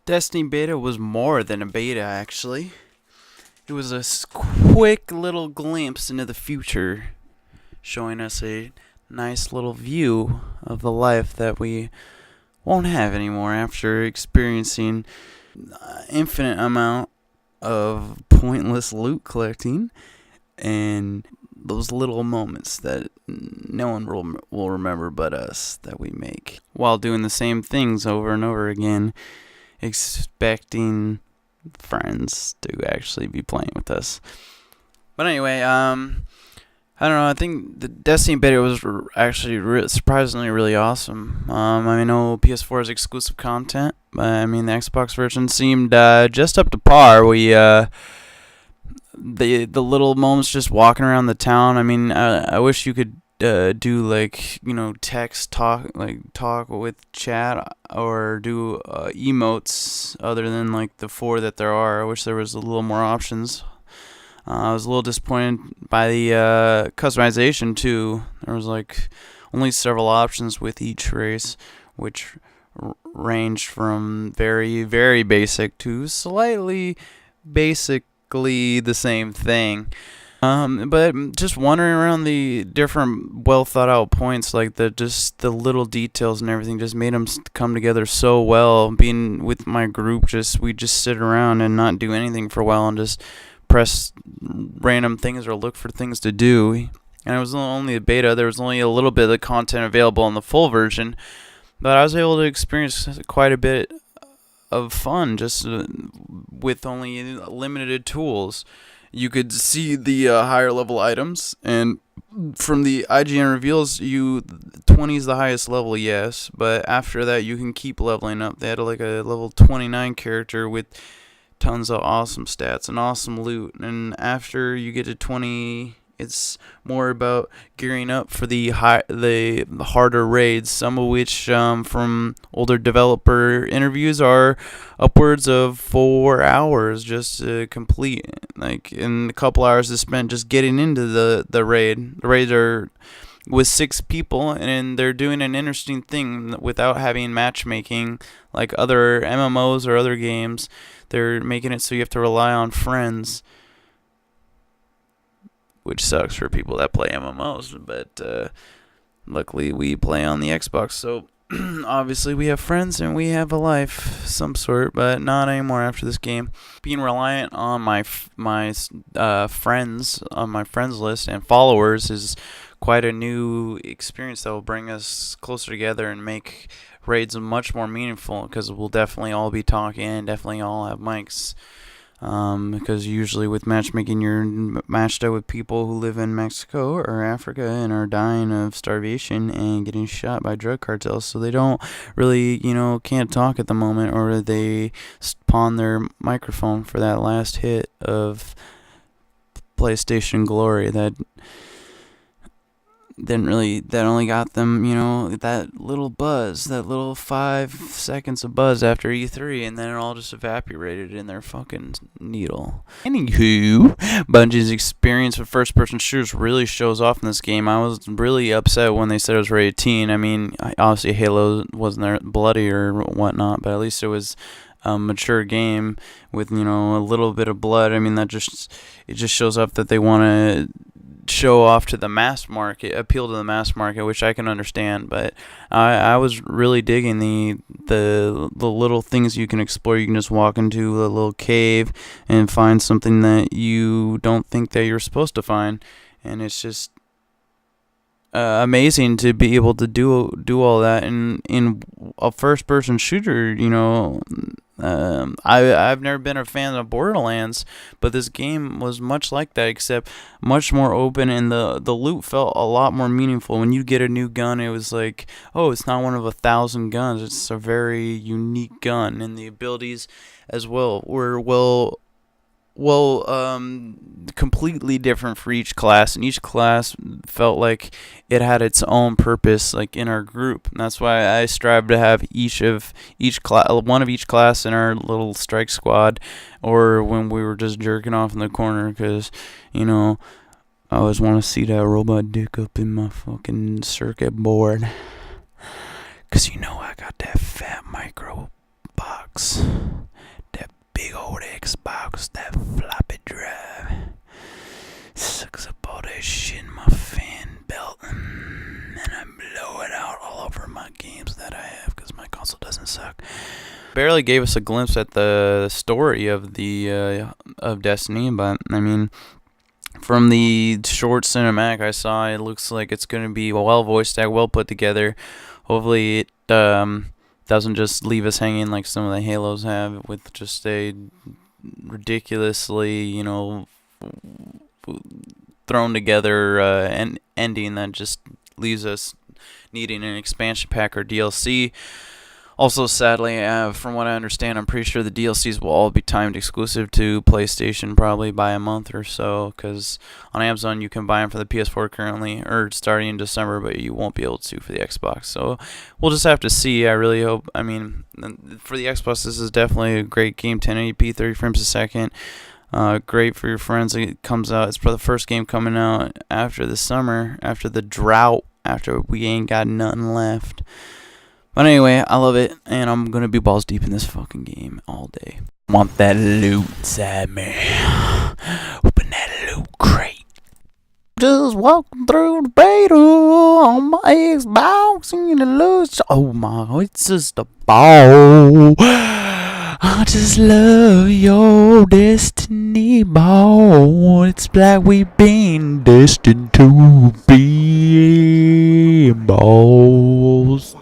Destiny Beta was more than a beta, actually. It was a quick little glimpse into the future, showing us a nice little view of the life that we won't have anymore after experiencing infinite amount of pointless loot collecting and those little moments that no one will remember but us that we make while doing the same things over and over again, expecting friends to actually be playing with us. But anyway, I don't know. I think the Destiny beta was actually surprisingly really awesome. I know PS4 is exclusive content, but I mean the Xbox version seemed just up to par. The little moments just walking around the town. I mean, I wish you could do text talk with chat or do emotes other than the four that there are. I wish there was a little more options. I was a little disappointed by the customization too. There was only several options with each race, which ranged from very, very basic to slightly basically the same thing. But just wandering around the different well thought out points, the little details and everything just made them come together so well. Being with my group, we just sit around and not do anything for a while and just press random things or look for things to do. And it was only a beta. There was only a little bit of the content available in the full version, but I was able to experience quite a bit of fun just with only limited tools. You could see the higher level items, and from the IGN reveals, 20 is the highest level, yes, but after that you can keep leveling up. They had a level 29 character with tons of awesome stats and awesome loot, and after you get to 20, it's more about gearing up for the harder raids, some of which from older developer interviews are upwards of 4 hours just to complete. In a couple hours is spent just getting into the raid. The raids are with 6 people, and they're doing an interesting thing without having matchmaking like other MMOs or other games. They're making it so you have to rely on friends, which sucks for people that play MMOs, but luckily we play on the Xbox, so obviously we have friends and we have a life some sort, but not anymore after this game. Being reliant on my friends on my friends list and followers is quite a new experience that will bring us closer together and make raids much more meaningful, because we'll definitely all be talking and definitely all have mics. Because usually with matchmaking, you're matched up with people who live in Mexico or Africa and are dying of starvation and getting shot by drug cartels, so they don't really, can't talk at the moment, or they pawn their microphone for that last hit of PlayStation glory that only got them, that little buzz, that little 5 seconds of buzz after E3, and then it all just evaporated in their fucking needle. Anywho, Bungie's experience with first-person shooters really shows off in this game. I was really upset when they said it was rated teen. I mean, obviously Halo wasn't there bloody or whatnot, but at least it was a mature game with, a little bit of blood. I mean, it just shows off that they want to show off to the mass market, appeal to the mass market, which I can understand. But I was really digging the little things you can explore. You can just walk into a little cave and find something that you don't think that you're supposed to find, and it's just amazing to be able to do all that in a first person shooter. I've never been a fan of Borderlands, but this game was much like that, except much more open, and the loot felt a lot more meaningful. When you get a new gun, it was like, oh, it's not one of 1,000 guns, it's a very unique gun, and the abilities as well were completely different for each class, and each class felt like it had its own purpose, in our group. And that's why I strive to have one of each class in our little strike squad, or when we were just jerking off in the corner, because I always want to see that robot dick up in my fucking circuit board, because I got that fat micro box. Xbox. That big old Xbox, that floppy drive. Sucks up all that shit in my fan belt. And I blow it out all over my games that I have because my console doesn't suck. Barely gave us a glimpse at the story of the of Destiny, but I mean, from the short cinematic I saw, it looks like it's going to be well voiced act, well put together. Hopefully, it doesn't just leave us hanging like some of the Halos have, with just a ridiculously, thrown together ending that just leaves us needing an expansion pack or DLC. Also, sadly, from what I understand, I'm pretty sure the DLCs will all be timed exclusive to PlayStation, probably by a month or so, because on Amazon you can buy them for the PS4 currently, or starting in December, but you won't be able to for the Xbox. So we'll just have to see. I really hope. I mean, for the Xbox, this is definitely a great game, 1080p, 30 frames a second. Great for your friends. It comes out. It's for the first game coming out after the summer, after the drought, after we ain't got nothing left. But anyway, I love it, and I'm gonna be balls deep in this fucking game all day. Want that loot inside me? Open that loot crate. Just walking through the beta on my Xbox and the loot. Oh my, it's just a ball. I just love your Destiny ball. It's like we've been destined to be balls.